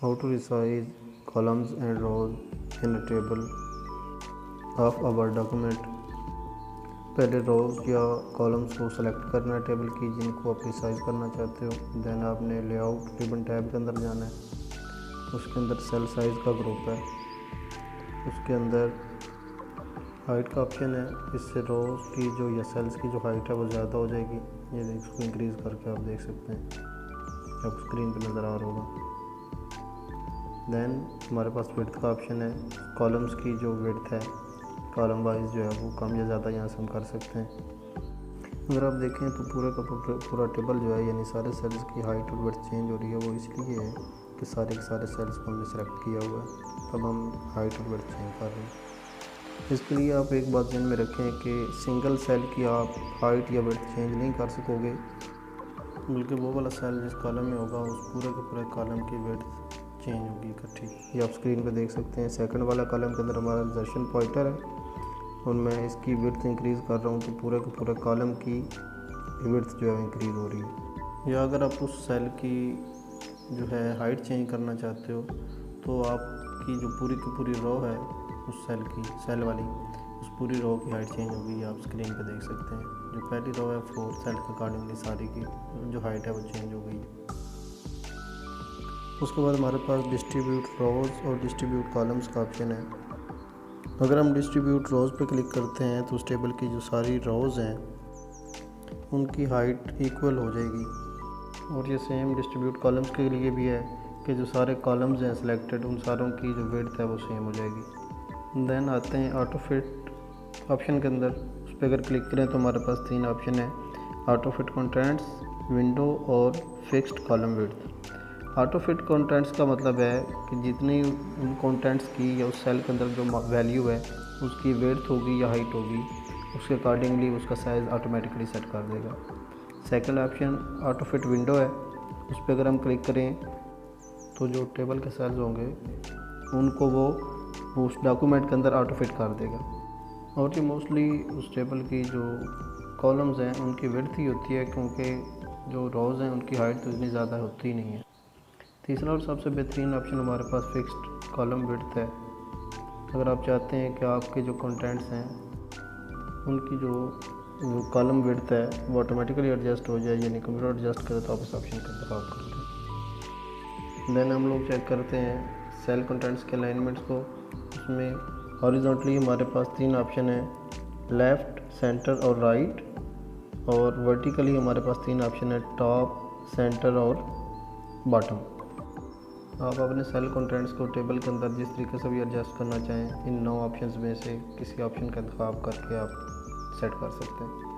How to resize columns and rows in a table of a Word document। पहले रोज या columns को select करना है टेबल की जिनको आप रिसाइज करना चाहते हो। देन आपने लेआउट रिबन टैब के अंदर जाना है। उसके अंदर सेल साइज़ का ग्रुप है, उसके अंदर हाइट का ऑप्शन है। इससे रोज की जो या सेल्स की जो हाइट है वो ज़्यादा हो जाएगी। ये इसको इंक्रीज़ करके आप देख सकते हैं, आपको स्क्रीन पे नज़र आ रहा होगा। देन हमारे पास विड्थ का ऑप्शन है। कॉलम्स की जो विड्थ है कॉलम वाइज जो है वो कम या ज़्यादा यहाँ से हम कर सकते हैं। अगर आप देखें तो पूरे का पूरा टेबल जो है यानी सारे सेल्स की हाइट और विड्थ चेंज हो रही है। वो इसलिए है कि सारे के सारे सेल्स को हमने सेलेक्ट किया हुआ है। अब हम हाइट और विड्थ चेंज कर रहे हैं। इसके लिए आप एक बात ध्यान में रखें कि सिंगल सेल की आप हाइट या विड्थ चेंज नहीं कर सकोगे, बल्कि वो वाला सेल जिस कॉलम में होगा उस पूरे के पूरे कॉलम की विड्थ चेंज होगी इकट्ठी। ये आप स्क्रीन पे देख सकते हैं। सेकंड वाला कॉलम के अंदर हमारा इंसर्शन पॉइंटर है और मैं इसकी विड्थ इंक्रीज़ कर रहा हूँ तो पूरे के पूरे कॉलम की विड्थ जो है इंक्रीज़ हो रही है। या अगर आप उस सेल की जो है हाइट चेंज करना चाहते हो तो आपकी जो पूरी की पूरी रो है उस सेल की सेल वाली उस पूरी रो की हाइट चेंज होगी। आप स्क्रीन पे देख सकते हैं। जो पहली रो है 4 सेल के अकॉर्डिंगली सारी की जो हाइट है वो चेंज हो गई। उसके बाद हमारे पास डिस्ट्रीब्यूट रोज़ और डिस्ट्रीब्यूट कॉलम्स का ऑप्शन है। अगर हम डिस्ट्रीब्यूट रोज़ पे क्लिक करते हैं तो उस टेबल की जो सारी रोज़ हैं उनकी हाइट इक्वल हो जाएगी। और ये सेम डिस्ट्रीब्यूट कॉलम्स के लिए भी है कि जो सारे कॉलम्स हैं सिलेक्टेड उन सारों की जो विड्थ है वो सेम हो जाएगी। देन आते हैं ऑटो फिट ऑप्शन के अंदर। उस पर अगर क्लिक करें तो हमारे पास 3 ऑप्शन है, ऑटो फिट कंटेंट्स, विंडो और fixed column width. Auto fit contents का मतलब है कि जितनी उन कंटेंट्स की या उस सेल के अंदर जो वैल्यू है उसकी विड्थ होगी या हाइट होगी उसके अकॉर्डिंगली उसका साइज़ ऑटोमेटिकली सेट कर देगा। Second option auto fit window है। उस पर अगर हम क्लिक करें तो जो टेबल के सेल्स होंगे उनको वो उस डॉक्यूमेंट के अंदर ऑटो फिट कर देगा। और ये मोस्टली उस टेबल की जो कॉलम्स हैं उनकी विड्थ ही होती है, क्योंकि जो रोज़ हैं उनकी हाइट तो इतनी ज़्यादा होती ही नहीं है। तीसरा और सबसे बेहतरीन ऑप्शन हमारे पास फिक्स्ड कॉलम विड्थ है। अगर आप चाहते हैं कि आपके जो कंटेंट्स हैं उनकी जो कॉलम विड्थ है वो ऑटोमेटिकली एडजस्ट हो जाए, यानी कंप्यूटर एडजस्ट करे, तो आप इस ऑप्शन का इंतखाब कर लें। देन हम लोग चेक करते हैं सेल कंटेंट्स के अलाइनमेंट्स को। उसमें हॉरिजॉन्टली हमारे पास 3 ऑप्शन है, लेफ़्ट, सेंटर और राइट। और वर्टिकली हमारे पास 3 ऑप्शन है, टॉप, सेंटर और बॉटम। आप अपने सेल कंटेंट्स को टेबल के अंदर जिस तरीके से भी एडजस्ट करना चाहें इन 9 ऑप्शंस में से किसी ऑप्शन का इंतखाब करके आप सेट कर सकते हैं।